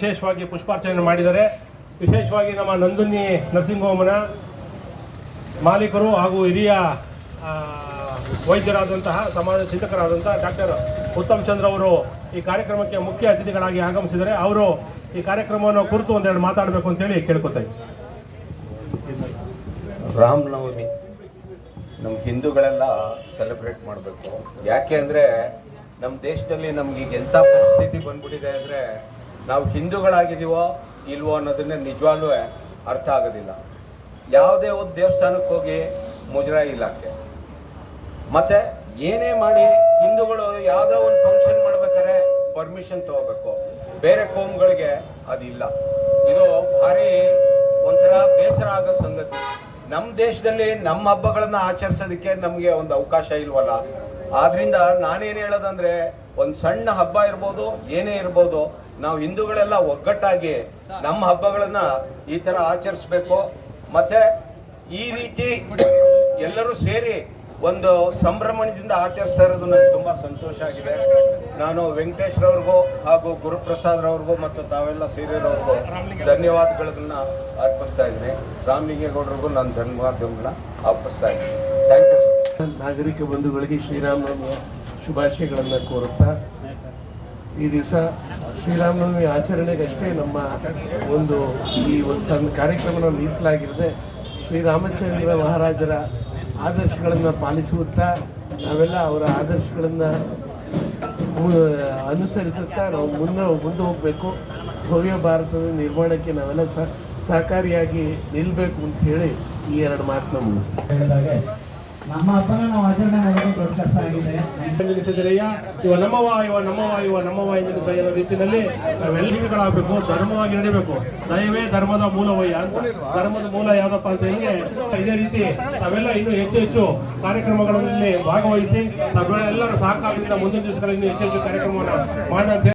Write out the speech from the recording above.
ವಿಶೇಷವಾಗಿ ಪುಷ್ಪಾರ್ಚನೆ ಮಾಡಿದ್ದಾರೆ. ವಿಶೇಷವಾಗಿ ನಮ್ಮ ನಂದಿನಿ ನರ್ಸಿಂಗ್ ಹೋಮ್ನ ಮಾಲೀಕರು ಹಾಗೂ ಹಿರಿಯ ವೈದ್ಯರಾದಂತಹ ಸಮಾಜ ಚಿಂತಕರಾದಂತಹ ಡಾಕ್ಟರ್ ಉತ್ತಮ್ ಚಂದ್ರ ಅವರು ಈ ಕಾರ್ಯಕ್ರಮಕ್ಕೆ ಮುಖ್ಯ ಅತಿಥಿಗಳಾಗಿ ಆಗಮಿಸಿದರೆ ಅವರು ಈ ಕಾರ್ಯಕ್ರಮವನ್ನು ಕುರಿತು ಒಂದೆರಡು ಮಾತಾಡಬೇಕು ಅಂತೇಳಿ ಕೇಳ್ಕೊತಾ ಇದ್ದೀನಿ. ರಾಮನವಮಿ ನಮ್ಮ ಹಿಂದೂಗಳೆಲ್ಲ ಸೆಲೆಬ್ರೇಟ್ ಮಾಡಬೇಕು. ಯಾಕೆ ಅಂದರೆ ನಮ್ಮ ದೇಶದಲ್ಲಿ ನಮ್ಗೀಗ ಎಂಥ ಪರಿಸ್ಥಿತಿ ಬಂದ್ಬಿಟ್ಟಿದೆ ಅಂದರೆ ನಾವು ಹಿಂದೂಗಳಾಗಿದ್ದೀವೋ ಇಲ್ವೋ ಅನ್ನೋದನ್ನೇ ನಿಜವಾಗ್ಲೂ ಅರ್ಥ ಆಗೋದಿಲ್ಲ. ಯಾವುದೇ ಒಂದು ದೇವಸ್ಥಾನಕ್ಕೆ ಹೋಗಿ ಮುಜರಾಯಿ ಇಲಾಖೆ ಮತ್ತು ಏನೇ ಮಾಡಿ ಹಿಂದೂಗಳು ಯಾವುದೋ ಒಂದು ಫಂಕ್ಷನ್ ಮಾಡ್ಬೇಕಾದ್ರೆ ಪರ್ಮಿಷನ್ ತೊಗೋಬೇಕು. ಬೇರೆ ಕೋಮ್ಗಳಿಗೆ ಅದಿಲ್ಲ. ಇದು ಭಾರಿ ಒಂಥರ ಬೇಸರ ಆಗೋ ಸಂಗತಿ. ನಮ್ಮ ದೇಶದಲ್ಲಿ ನಮ್ಮ ಹಬ್ಬಗಳನ್ನು ಆಚರಿಸೋದಕ್ಕೆ ನಮಗೆ ಒಂದು ಅವಕಾಶ ಇಲ್ವಲ್ಲ. ಆದ್ರಿಂದ ನಾನೇನು ಹೇಳೋದಂದ್ರೆ ಒಂದು ಸಣ್ಣ ಹಬ್ಬ ಇರ್ಬೋದು, ಏನೇ ಇರ್ಬೋದು, ನಾವು ಹಿಂದೂಗಳೆಲ್ಲ ಒಗ್ಗಟ್ಟಾಗಿ ನಮ್ಮ ಹಬ್ಬಗಳನ್ನ ಈ ಥರ ಆಚರಿಸ್ಬೇಕು. ಮತ್ತೆ ಈ ರೀತಿ ಎಲ್ಲರೂ ಸೇರಿ ಒಂದು ಸಂಭ್ರಮದಿಂದ ಆಚರಿಸ್ತಾ ಇರೋದು ನನಗೆ ತುಂಬ ಸಂತೋಷ ಆಗಿದೆ. ನಾನು ವೆಂಕಟೇಶ್ರವ್ರಿಗೂ ಹಾಗೂ ಗುರುಪ್ರಸಾದ್ರವ್ರಿಗೂ ಮತ್ತು ತಾವೆಲ್ಲ ಸೇರಿರೋರ್ಗೂ ಧನ್ಯವಾದಗಳನ್ನ ಅರ್ಪಿಸ್ತಾ ಇದ್ದೀನಿ. ರಾಮಲಿಂಗೇಗೌಡರಿಗೂ ನಾನು ಧನ್ಯವಾದಗಳನ್ನ ಅರ್ಪಿಸ್ತಾ ಇದ್ದೀನಿ. Thank you sir. ನಾಗರಿಕ ಬಂಧುಗಳಿಗೆ ಶ್ರೀರಾಮನವಮಿಯ ಶುಭಾಶಯಗಳನ್ನು ಕೋರುತ್ತಾ, ಈ ದಿವಸ ಶ್ರೀರಾಮನವಮಿ ಆಚರಣೆಗಷ್ಟೇ ನಮ್ಮ ಒಂದು ಸಣ್ಣ ಕಾರ್ಯಕ್ರಮನ ಮೀಸಲಾಗಿರದೆ ಶ್ರೀರಾಮಚಂದ್ರ ಮಹಾರಾಜರ ಆದರ್ಶಗಳನ್ನು ಪಾಲಿಸುತ್ತಾ ನಾವೆಲ್ಲ ಅವರ ಆದರ್ಶಗಳನ್ನು ಅನುಸರಿಸುತ್ತಾ ನಾವು ಮುಂದೆ ಹೋಗಬೇಕು. ಭವ್ಯ ಭಾರತದ ನಿರ್ಮಾಣಕ್ಕೆ ನಾವೆಲ್ಲ ಸಹಕಾರಿಯಾಗಿ ನಿಲ್ಲಬೇಕು ಅಂತ ಹೇಳಿ ಈ ಎರಡು ಮಾತನ್ನ ಮುಗಿಸ್ತೀವಿ. ನಮ್ಮ ಹಬ್ಬನ ನಾವು ಆಚರಣೆ ಮಾಡೋದು ದೊಡ್ಡ ಕಷ್ಟ ಆಗಿದೆ. ಇವ ನಮ್ಮವ ಅನ್ನೋ ರೀತಿಯಲ್ಲಿ ನಾವೆಲ್ಲರಿಗಳಾಗಬೇಕು, ಧರ್ಮವಾಗಿ ನಡಿಬೇಕು. ದಯವೇ ಧರ್ಮದ ಮೂಲವಯ್ಯ ಅಂತ. ಧರ್ಮದ ಮೂಲ ಯಾವ್ದಪ್ಪ ಅಂತ ಹೇಳಿದ್ರೆ ಇದೇ ರೀತಿ ನಾವೆಲ್ಲ ಇನ್ನೂ ಹೆಚ್ಚು ಕಾರ್ಯಕ್ರಮಗಳಲ್ಲಿ ಭಾಗವಹಿಸಿ ನಾವೆಲ್ಲರ ಸಹಕಾರದಿಂದ ಮುಂದಿನ ದಿವಸಗಳಲ್ಲಿ ಹೆಚ್ಚು ಕಾರ್ಯಕ್ರಮವನ್ನು ಮಾಡೋಣ.